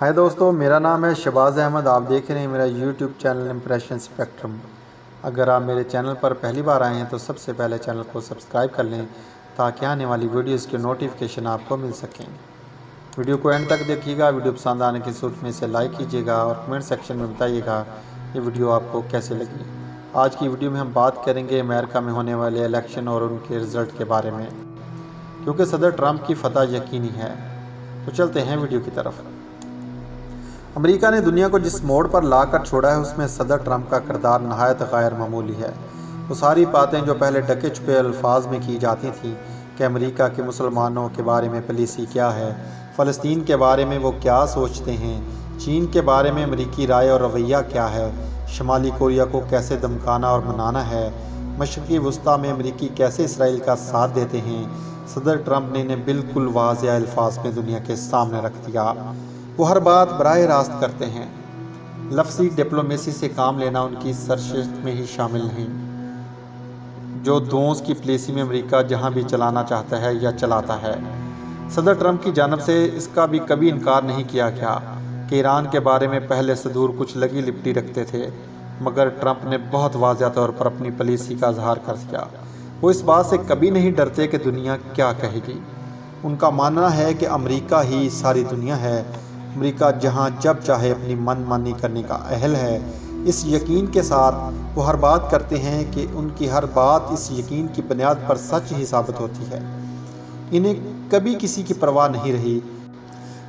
ہائے دوستو، میرا نام ہے شہباز احمد۔ آپ دیکھ رہے ہیں میرا یوٹیوب چینل امپریشن اسپیکٹرم۔ اگر آپ میرے چینل پر پہلی بار آئے ہیں تو سب سے پہلے چینل کو سبسکرائب کر لیں تاکہ آنے والی ویڈیوز کے نوٹیفیکیشن آپ کو مل سکیں۔ ویڈیو کو اینڈ تک دیکھیے گا۔ ویڈیو پسند آنے کی صورت میں اسے لائک کیجیے گا اور کمنٹ سیکشن میں بتائیے گا یہ ویڈیو آپ کو کیسے لگی۔ آج کی ویڈیو میں ہم بات کریں گے امریکہ میں ہونے والے الیکشن اور ان کے رزلٹ کے بارے میں، کیونکہ صدر ٹرمپ کی فتح یقینی ہے۔ تو چلتے ہیں ویڈیو کی طرف۔ امریکہ نے دنیا کو جس موڑ پر لا کر چھوڑا ہے اس میں صدر ٹرمپ کا کردار نہایت غیر معمولی ہے۔ وہ ساری باتیں جو پہلے ڈھکے چھپے الفاظ میں کی جاتی تھیں کہ امریکہ کے مسلمانوں کے بارے میں پالیسی کیا ہے، فلسطین کے بارے میں وہ کیا سوچتے ہیں، چین کے بارے میں امریکی رائے اور رویہ کیا ہے، شمالی کوریا کو کیسے دمکانا اور منانا ہے، مشرقی وسطیٰ میں امریکی کیسے اسرائیل کا ساتھ دیتے ہیں، صدر ٹرمپ نے انہیں بالکل واضح الفاظ میں دنیا کے سامنے رکھ دیا۔ وہ ہر بات براہ راست کرتے ہیں۔ لفظی ڈپلومیسی سے کام لینا ان کی سرشت میں ہی شامل نہیں۔ جو دونس کی پالیسی میں امریکہ جہاں بھی چلانا چاہتا ہے یا چلاتا ہے۔ صدر ٹرمپ کی جانب سے اس کا بھی کبھی انکار نہیں کیا گیا کہ ایران کے بارے میں پہلے صدور کچھ لگی لپٹی رکھتے تھے، مگر ٹرمپ نے بہت واضح طور پر اپنی پالیسی کا اظہار کر دیا۔ وہ اس بات سے کبھی نہیں ڈرتے کہ دنیا کیا کہے گی۔ ان کا ماننا ہے کہ امریکہ ہی ساری دنیا ہے، امریکہ جہاں جب چاہے اپنی من مانی کرنے کا اہل ہے۔ اس یقین کے ساتھ وہ ہر بات کرتے ہیں کہ ان کی ہر بات اس یقین کی بنیاد پر سچ ہی ثابت ہوتی ہے۔ انہیں کبھی کسی کی پرواہ نہیں رہی۔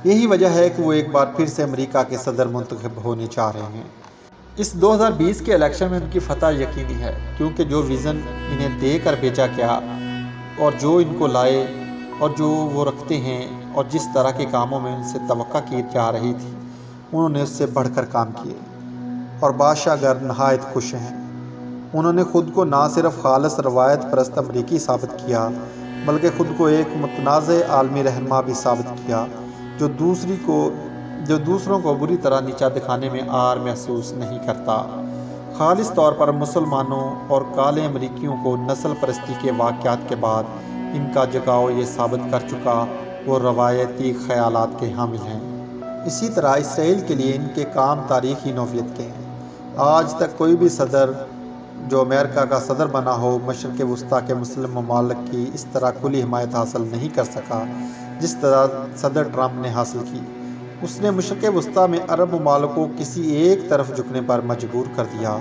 یہی وجہ ہے کہ وہ ایک بار پھر سے امریکہ کے صدر منتخب ہونے جا رہے ہیں۔ اس 2020 کے الیکشن میں ان کی فتح یقینی ہے، کیونکہ جو ویژن انہیں دے کر بھیجا گیا اور جو ان کو لائے اور جو وہ رکھتے ہیں اور جس طرح کے کاموں میں ان سے توقع کی جا رہی تھی، انہوں نے اس سے بڑھ کر کام کیے اور بادشاہ گر نہایت خوش ہیں۔ انہوں نے خود کو نہ صرف خالص روایت پرست امریکی ثابت کیا، بلکہ خود کو ایک متنازع عالمی رہنما بھی ثابت کیا جو دوسروں کو بری طرح نیچا دکھانے میں عار محسوس نہیں کرتا۔ خالص طور پر مسلمانوں اور کالے امریکیوں کو نسل پرستی کے واقعات کے بعد ان کا جگاؤ یہ ثابت کر چکا وہ روایتی خیالات کے حامل ہیں۔ اسی طرح اسرائیل کے لیے ان کے کام تاریخی نوعیت کے ہیں۔ آج تک کوئی بھی صدر جو امریکہ کا صدر بنا ہو مشرق وسطیٰ کے مسلم ممالک کی اس طرح کھلی حمایت حاصل نہیں کر سکا جس طرح صدر ٹرمپ نے حاصل کی۔ اس نے مشرق وسطیٰ میں عرب ممالک کو کسی ایک طرف جھکنے پر مجبور کر دیا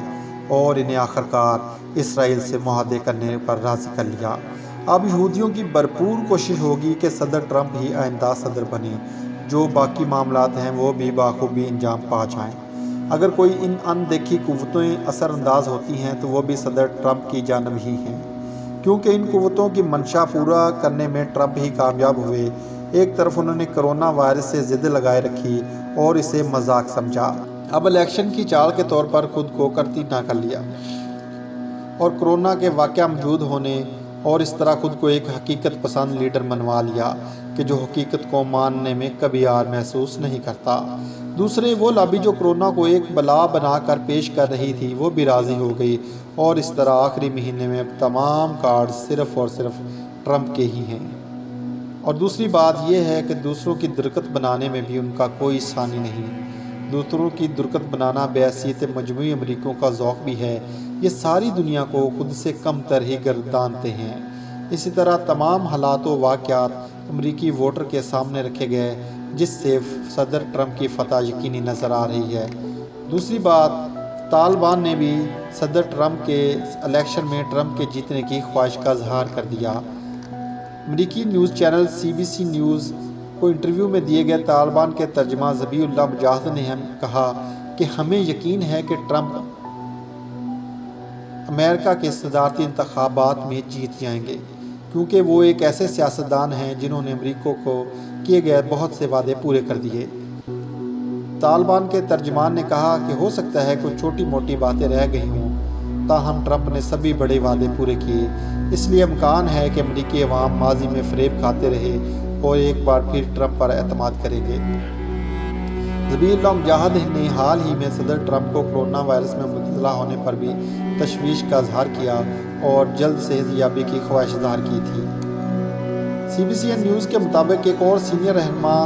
اور انہیں آخرکار اسرائیل سے معاہدے کرنے پر راضی کر لیا۔ اب یہودیوں کی بھرپور کوشش ہوگی کہ صدر ٹرمپ ہی آئندہ صدر بنے، جو باقی معاملات ہیں وہ بھی بخوبی انجام پا جائیں۔ اگر کوئی ان اندیکھی قوتیں اثر انداز ہوتی ہیں تو وہ بھی صدر ٹرمپ کی جانب ہی ہیں، کیونکہ ان قوتوں کی منشا پورا کرنے میں ٹرمپ ہی کامیاب ہوئے۔ ایک طرف انہوں نے کرونا وائرس سے ضد لگائے رکھی اور اسے مذاق سمجھا۔ اب الیکشن کی چال کے طور پر خود کو کرتی نہ کر لیا اور کرونا کے واقعہ موجود ہونے اور اس طرح خود کو ایک حقیقت پسند لیڈر منوا لیا کہ جو حقیقت کو ماننے میں کبھی عار محسوس نہیں کرتا۔ دوسرے وہ لابی جو کرونا کو ایک بلا بنا کر پیش کر رہی تھی وہ بھی راضی ہو گئی اور اس طرح آخری مہینے میں اب تمام کارڈ صرف اور صرف ٹرمپ کے ہی ہیں۔ اور دوسری بات یہ ہے کہ دوسروں کی درکت بنانے میں بھی ان کا کوئی ثانی نہیں۔ دوسروں کی درکت بنانا بحیثیت مجموعی امریکیوں کا ذوق بھی ہے۔ یہ ساری دنیا کو خود سے کم تر ہی گردانتے ہیں۔ اسی طرح تمام حالات و واقعات امریکی ووٹر کے سامنے رکھے گئے جس سے صدر ٹرمپ کی فتح یقینی نظر آ رہی ہے۔ دوسری بات، طالبان نے بھی صدر ٹرمپ کے الیکشن میں ٹرمپ کے جیتنے کی خواہش کا اظہار کر دیا۔ امریکی نیوز چینل CBC نیوز کو انٹرویو میں دیے گئے طالبان کے ترجمہ ذبیح اللہ مجاہد نے کہا کہ ہمیں یقین ہے کہ ٹرمپ امریکہ کے صدارتی انتخابات میں جیت جائیں گے، کیونکہ وہ ایک ایسے سیاستدان ہیں جنہوں نے امریکہ کو کیے گئے بہت سے وعدے پورے کر دیے۔ طالبان کے ترجمان نے کہا کہ ہو سکتا ہے کچھ چھوٹی موٹی باتیں رہ گئی ہوں، تاہم ٹرمپ نے سبھی بڑے وعدے پورے کیے، اس لیے امکان ہے کہ امریکی عوام ماضی میں فریب کھاتے رہے اور ایک بار پھر ٹرمپ پر اعتماد کریں گے۔ ذبیح اللہ مجاہد نے حال ہی میں صدر ٹرمپ کو کرونا وائرس میں مبتلا ہونے پر بھی تشویش کا اظہار کیا اور جلد صحت یابی کی خواہش ظاہر کی تھی۔ CBC نیوز کے مطابق ایک اور سینئر رہنما